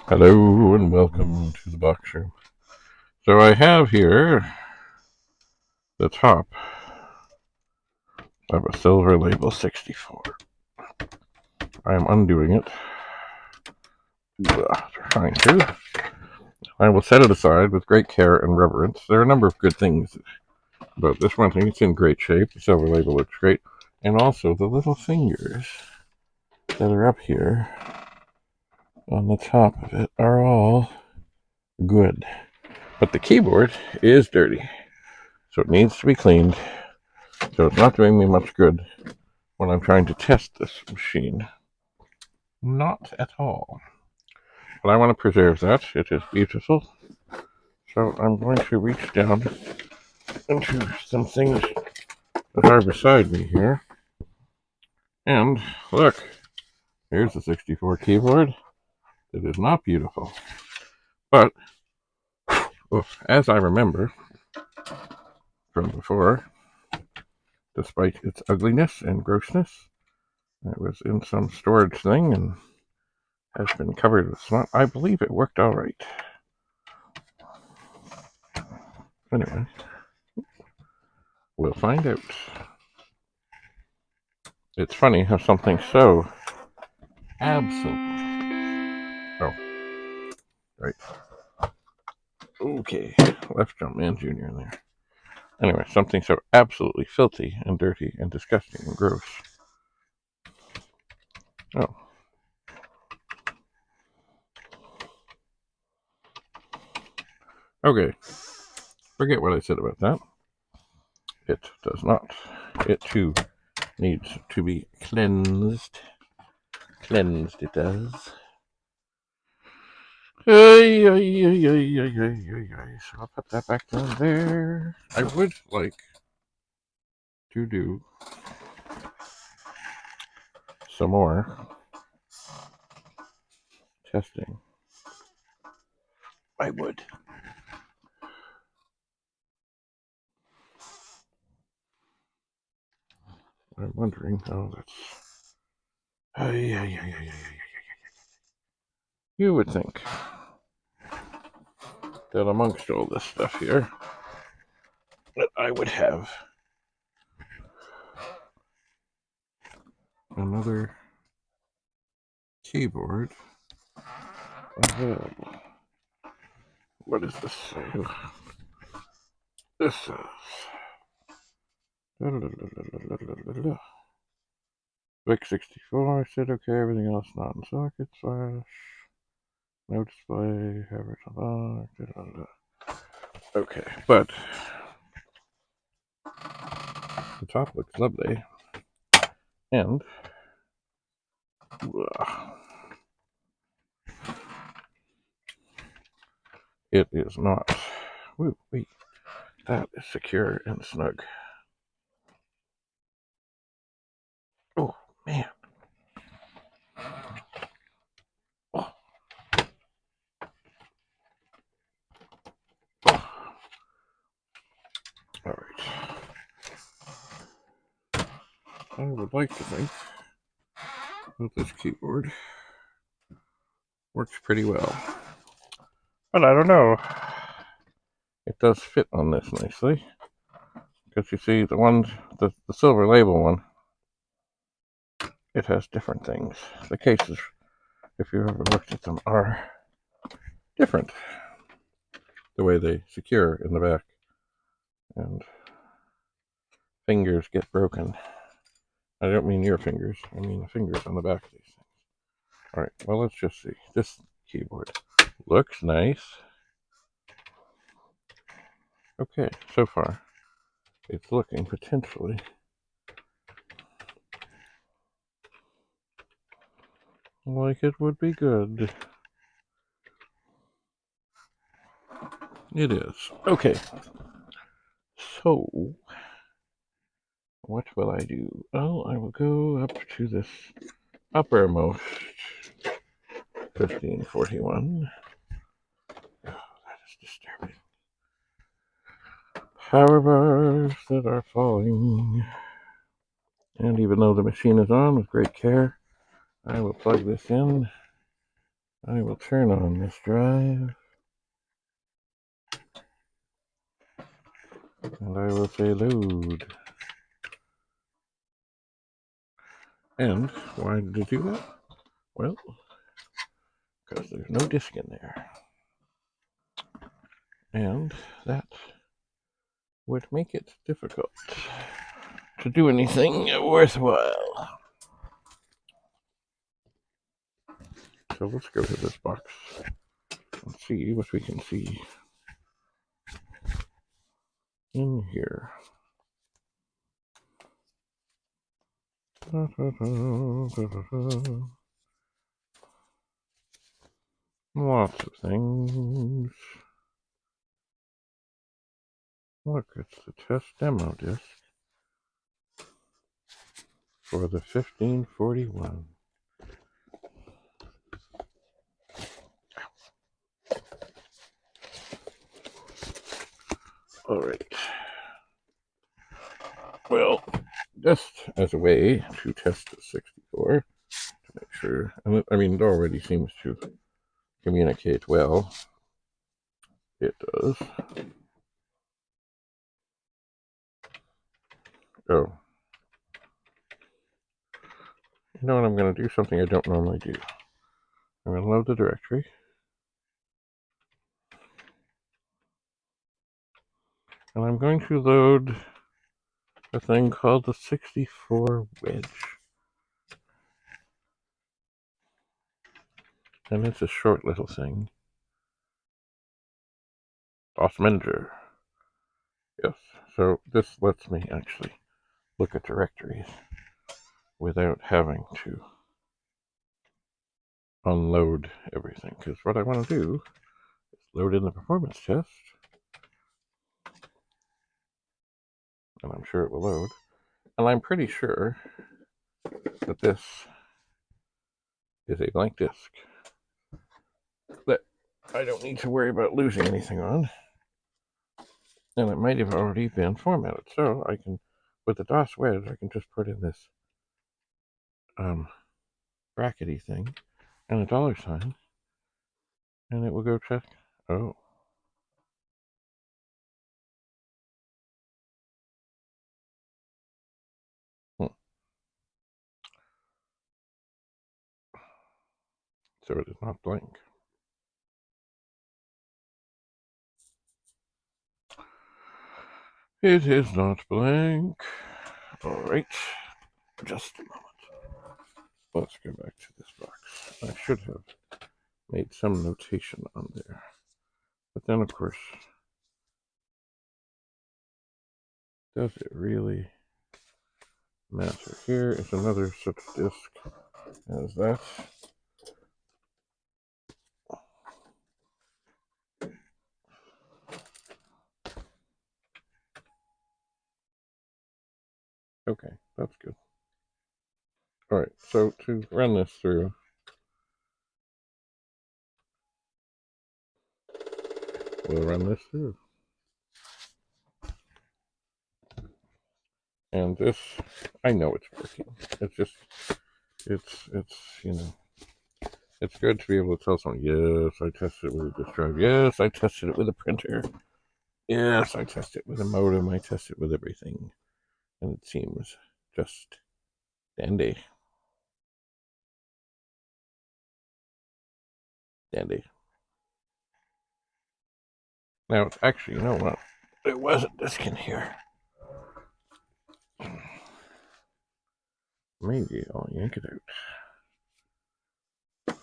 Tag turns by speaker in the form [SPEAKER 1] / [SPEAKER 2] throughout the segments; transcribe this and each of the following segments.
[SPEAKER 1] Hello and welcome to the box room. So I have here the top of a silver label 64. I am undoing it. Trying to. I will set it aside with great care and reverence. There are a number of good things about this one. I think it's in great shape. The silver label looks great. And also the little fingers that are up here on the top of it are all good. But the keyboard is dirty. So it needs to be cleaned. So it's not doing me much good when I'm trying to test this machine. Not at all. But I want to preserve that. It is beautiful. So I'm going to reach down into some things that are beside me here. And look, here's the 64 keyboard. It is not beautiful. But, as I remember from before, despite its ugliness and grossness, it was in some storage thing and has been covered with smut. I believe it worked all right. Anyway, we'll find out. It's funny how something so absolute. Oh, right. Okay, left jump man junior in there. Anyway, something so absolutely filthy and dirty and disgusting and gross. Oh. Okay. Forget what I said about that. It does not. It too needs to be cleansed. Cleansed it does. So I'll put that back down there. I would like to do some more testing. I would. I'm wondering how that's. You would think that amongst all this stuff here, that I would have another keyboard available. What does this say? This says VIC 64. I said okay, everything else not in socket / no display, average on. Okay, but the top looks lovely, and it is not. Wait, that is secure and snug. Oh man. Oh. All right. I would like to think that this keyboard works pretty well, but I don't know. It does fit on this nicely, because you see the silver label one, it has different things. The cases, if you ever looked at them, are different. The way they secure in the back, and fingers get broken. I don't mean your fingers, I mean the fingers on the back of these things. Alright, well, let's just see. This keyboard looks nice. Okay, so far, it's looking potentially like it would be good. It is. Okay. So, what will I do? Well, I will go up to this uppermost 1541. Oh, that is disturbing. Power bars that are falling. And even though the machine is on with great care, I will plug this in I will turn on this drive. And I will say load. And why did it do that? Well, because there's no disk in there. And that would make it difficult to do anything worthwhile. So let's go to this box and see what we can see in here. Lots of things. Look, it's the test demo disc for the 1541. All right. Well, just as a way to test the 64 to make sure, and I mean, it already seems to communicate well. It does. Oh. You know what? I'm going to do something I don't normally do. I'm going to load the directory. And I'm going to load a thing called the 64 wedge. And it's a short little thing. DOS Manager. Yes. So this lets me actually look at directories without having to unload everything. Because what I want to do is load in the performance test. And I'm sure it will load. And I'm pretty sure that this is a blank disk that I don't need to worry about losing anything on. And it might have already been formatted. So I can, with the DOS wedge, I can just put in this brackety thing and a $sign, and it will go check. Oh. So it is not blank. It is not blank. All right. Just a moment. Let's go back to this box. I should have made some notation on there. But then, of course, does it really matter? Here is another such disk as that. Okay, that's good. All right, so to run this through, we'll run this through. And this, I know it's working. It's just, it's you know, it's good to be able to tell someone, yes, I tested it with a disk drive. Yes, I tested it with a printer. Yes, I tested it with a modem. I tested it with everything. And it seems just dandy. Dandy. Now, it's actually, you know what? There was a disk in here. Maybe I'll yank it out.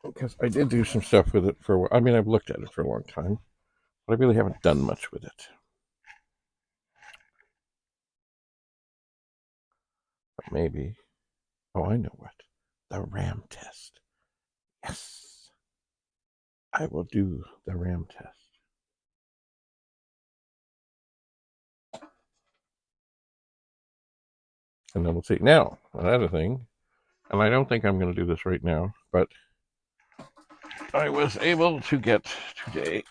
[SPEAKER 1] Because I did do some stuff with it for a while. I mean, I've looked at it for a long time, but I really haven't done much with it. But maybe, oh, I know what. The RAM test. Yes. I will do the RAM test. And then we'll see. Now, another thing, and I don't think I'm going to do this right now, but I was able to get today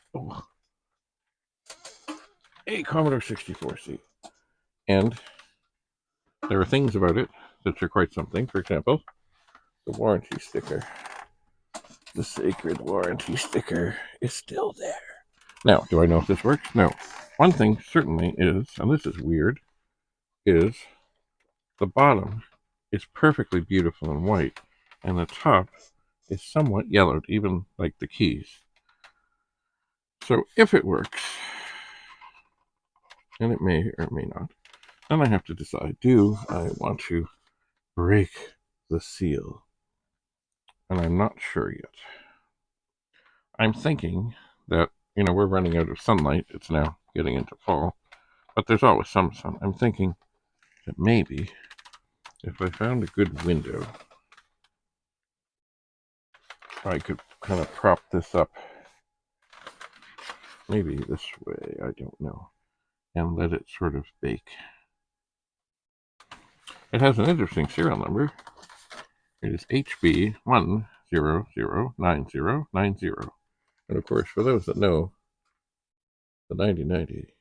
[SPEAKER 1] a Commodore 64C. And there are things about it that are quite something. For example, The warranty sticker, the sacred warranty sticker, is still there. Now, do I know if this works? No. One thing certainly is, and this is weird, is the bottom is perfectly beautiful and white, and the top is somewhat yellowed, even like the keys. So if it works, and it may or may not, then I have to decide, do I want to break the seal? And I'm not sure yet. I'm thinking that, we're running out of sunlight. It's now getting into fall, but there's always some sun. I'm thinking that maybe if I found a good window, I could kind of prop this up, maybe this way, I don't know, and let it sort of bake. It has an interesting serial number. It is HB109090. And of course, for those that know, the 9090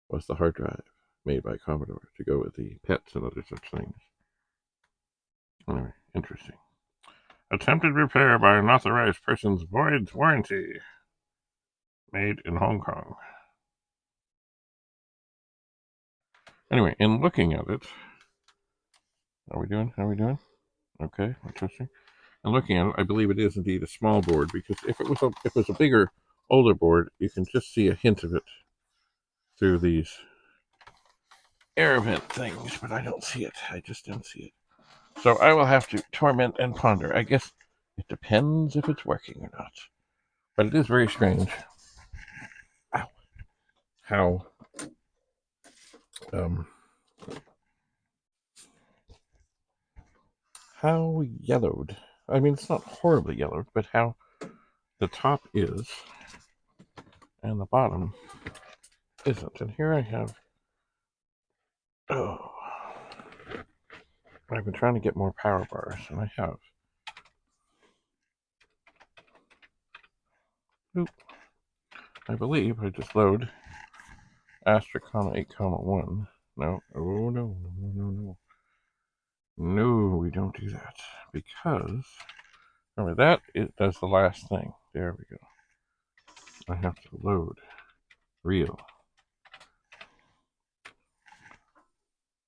[SPEAKER 1] was the hard drive made by Commodore to go with the PETs and other such things. Anyway, interesting. Attempted repair by unauthorized persons voids warranty. Made in Hong Kong. Anyway, in looking at it, how are we doing? Okay, interesting. And looking at it, I believe it is indeed a small board, because if it was a bigger, older board, you can just see a hint of it through these air vent things, but I don't see it. I just don't see it. So I will have to torment and ponder. I guess it depends if it's working or not. But it is very strange how yellowed. I mean, it's not horribly yellowed, but how the top is and the bottom isn't. And here I have. Oh, I've been trying to get more power bars, and I have. Oop. I believe I just load asterisk, 8, 1. No. Oh, no. No, we don't do that. Because, remember, that does the last thing. There we go. I have to load real.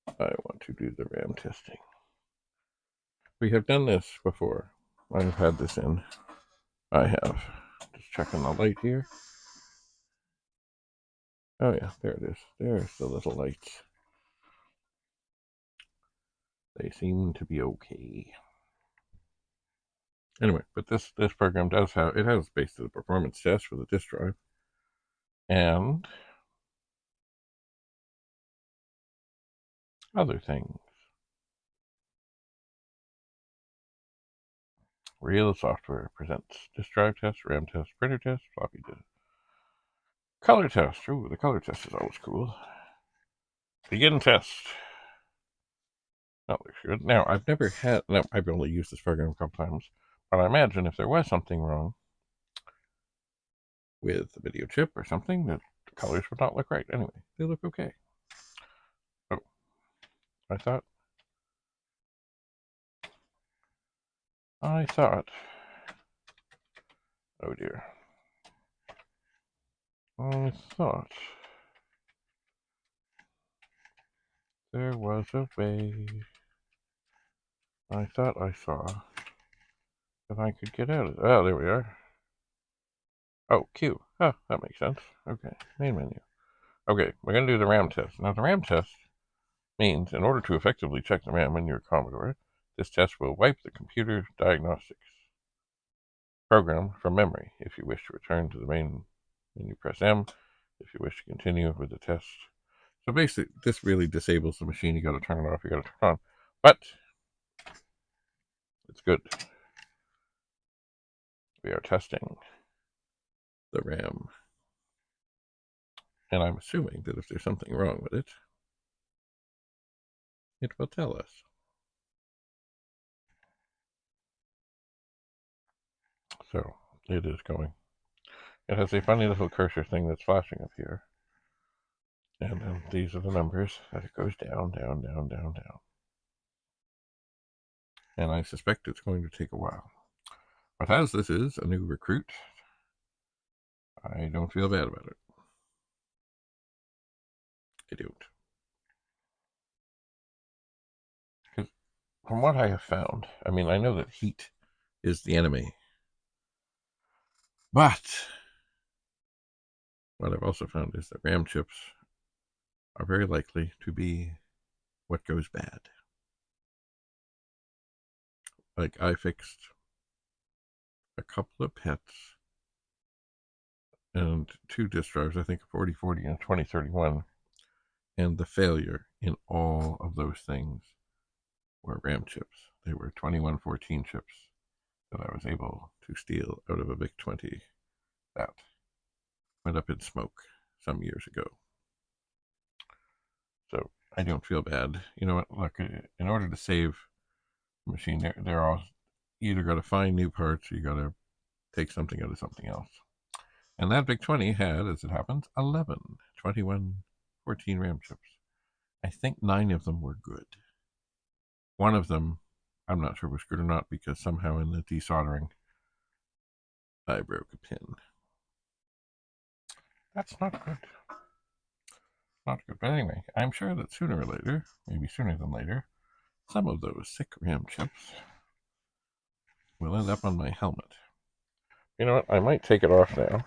[SPEAKER 1] I want to do the RAM testing. We have done this before. I've had this in. I have. Just checking the light here. Oh yeah, there it is. There's the little lights. They seem to be okay. Anyway, but this program does have, it has basically the performance test for the disk drive. And other things. Real Software presents disk drive test, RAM test, printer test, floppy disk. Color test. Ooh, the color test is always cool. Begin test. That looks good. Now, I've only used this program a couple times, but I imagine if there was something wrong with the video chip or something, that the colors would not look right. Anyway, they look okay. Oh, I thought. Oh dear. I thought there was a way. I thought I saw that I could get out of it. Oh, there we are. Oh, Q. Oh, that makes sense. Okay, main menu. Okay, we're going to do the RAM test. Now, the RAM test means in order to effectively check the RAM in your Commodore, this test will wipe the computer diagnostics program from memory. If you wish to return to the main menu, press M. If you wish to continue with the test. So basically, this really disables the machine. You got to turn it off, you got to turn it on. But it's good. We are testing the RAM. And I'm assuming that if there's something wrong with it, it will tell us. So it is going. It has a funny little cursor thing that's flashing up here. And then these are the numbers that it goes down, down, down, down, down. and I suspect it's going to take a while. But as this is a new recruit, I don't feel bad about it. I don't. Because from what I have found, I mean, I know that heat is the enemy, but what I've also found is that RAM chips are very likely to be what goes bad. Like, I fixed a couple of pets and 2 disk drives, I think a 4040 and a 2031, and the failure in all of those things were RAM chips. They were 2114 chips that I was able to steal out of a VIC-20 that went up in smoke some years ago. So I don't feel bad. You know what? Look, in order to save a machine, they're all, you either got to find new parts or you got to take something out of something else. And that VIC-20 had, as it happens, 11 2114 RAM chips. I think 9 of them were good. One of them, I'm not sure was good or not, because somehow in the desoldering, I broke a pin. That's not good. Not good. But anyway, I'm sure that sooner or later, maybe sooner than later, some of those sick RAM chips will end up on my helmet. You know what? I might take it off now.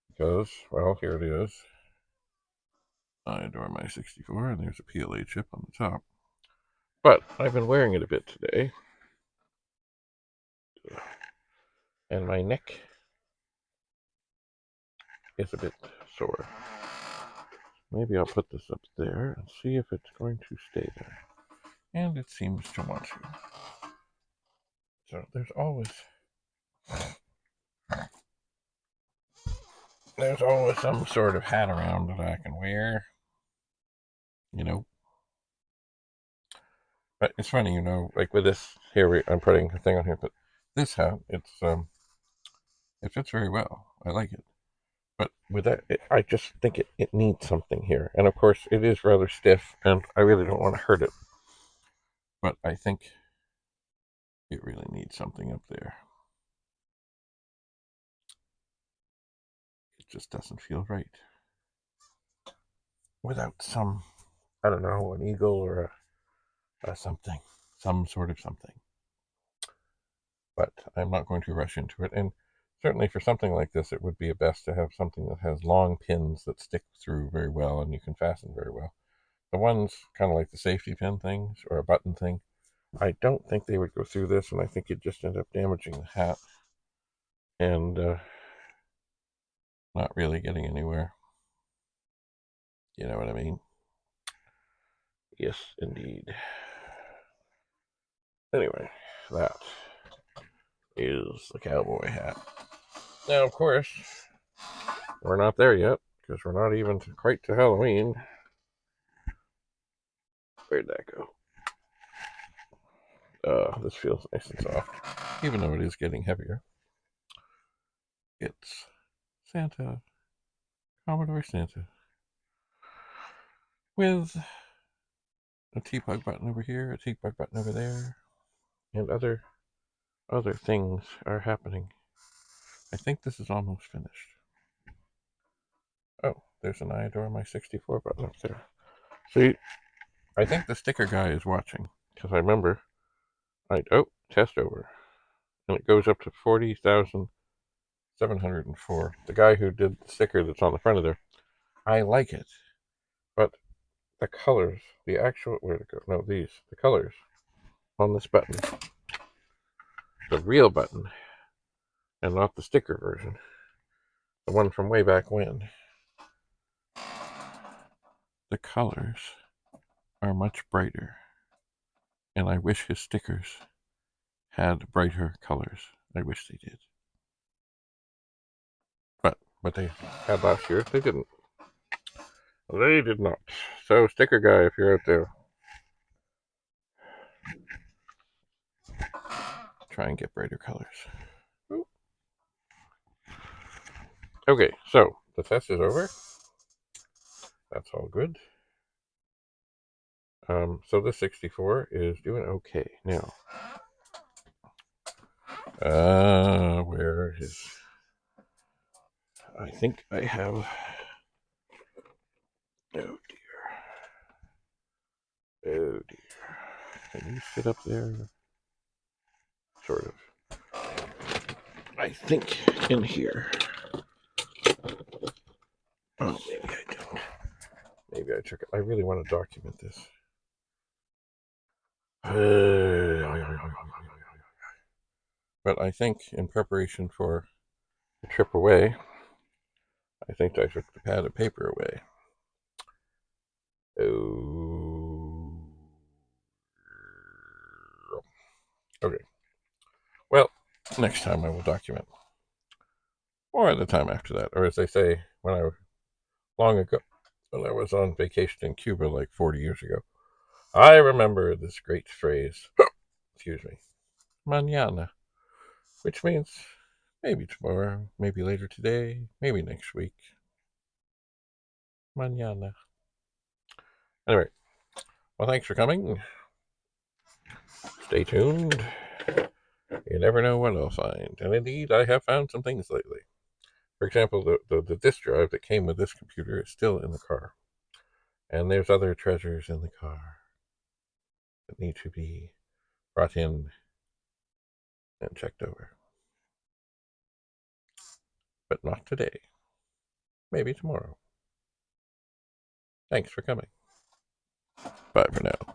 [SPEAKER 1] Because, well, here it is. I adore my 64, and there's a PLA chip on the top. But I've been wearing it a bit today. And my neck is a bit sore. Maybe I'll put this up there and see if it's going to stay there. And it seems to want to. So there's always some sort of hat around that I can wear. You know. But it's funny, you know, like with this here, I'm putting a thing on here, but this hat, it fits very well. I like it. But with that, I just think it needs something here. And of course, it is rather stiff, and I really don't want to hurt it. But I think it really needs something up there. It just doesn't feel right without some, I don't know, an eagle or a something, some sort of something. But I'm not going to rush into it. And certainly for something like this, it would be best to have something that has long pins that stick through very well and you can fasten very well. The ones kind of like the safety pin things or a button thing, I don't think they would go through this, and I think you'd just end up damaging the hat and not really getting anywhere. You know what I mean? Yes, indeed. Anyway, that is the cowboy hat. Now, of course, we're not there yet, because we're not even quite to Halloween. Where'd that go? This feels nice and soft, even though it is getting heavier. It's Santa, Commodore Santa, with a T-Pug button over here, a T-Pug button over there, and other things are happening. I think this is almost finished. Oh, there's an I adore my 64 button up there. See, I think the sticker guy is watching, because I remember, test over. And it goes up to 40,704. The guy who did the sticker that's on the front of there, I like it. But the colors, the actual, where'd it go? No, the colors on this button, the real button, and not the sticker version, the one from way back when. The colors are much brighter, and I wish his stickers had brighter colors. I wish they did. But they had last year. They didn't. They did not. So, sticker guy, if you're out there, try and get brighter colors. Okay, so the test is over. That's all good. So the 64 is doing okay. Now, where is... I think I have... Oh dear. Oh dear. Can you sit up there? Sort of. I think in here. Oh, maybe I don't. Maybe I took it. I really want to document this. But I think in preparation for the trip away, I think I took the pad of paper away. Oh. Okay. Well, next time I will document. Or at the time after that. Or as they say, long ago, when I was on vacation in Cuba like 40 years ago, I remember this great phrase, excuse me, mañana, which means maybe tomorrow, maybe later today, maybe next week. Mañana. Anyway, well, thanks for coming. Stay tuned. You never know what I'll find. And indeed, I have found some things lately. For example, the disk drive that came with this computer is still in the car. And there's other treasures in the car that need to be brought in and checked over. But not today. Maybe tomorrow. Thanks for coming. Bye for now.